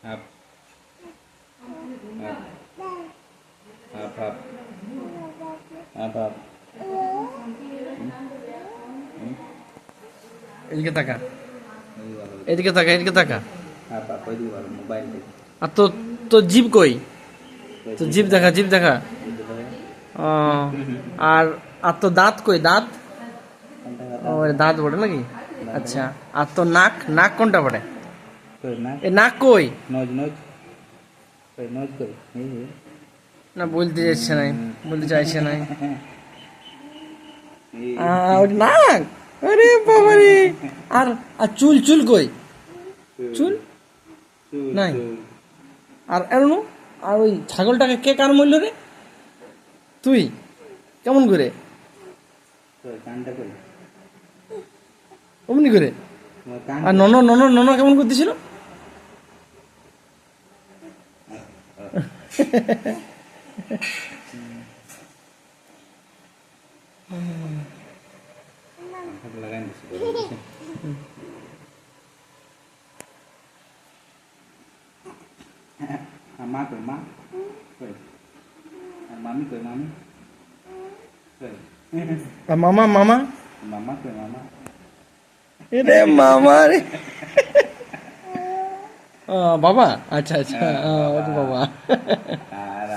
up, up, up, up, up. এদিকে তাকা, এদিকে তাকা, এদিকে তাকা। Up, up, ওই দিকে ভালো মোবাইল দেখি। আর তো তো জিভ কই? তো জিভ দেখা, জিভ দেখা। ও, আর আর তো দাঁত কই? দাঁত? ও, দাঁত বড়ে নাকি? আচ্ছা, আর তো নাক, নাক কোনটা পড়ে? কই না? এ নাক কই? নোজ নোজ, কই নোজ কই? না, বলতে চাইছে নাই, বলতে চাইছে নাই। ওর নাক, আরে বাবা রে। আর আর চুল, চুল কই? চুল নাই। আর এরনো, আর ওই ছাগলটাকে কে কার মূল্য রে? তুই কেমন করে? কানটা কই? অমনি করে। কান আর নন নন নন কেমন করতেছিল? লাগাই দিছি। মা কই? মা কই? মামি কই? মামি কই? আর মামা, মামা? মামা কই? মামা এরে মামা রে। বাবা, আচ্ছা আচ্ছা, ওটা বাবা। আর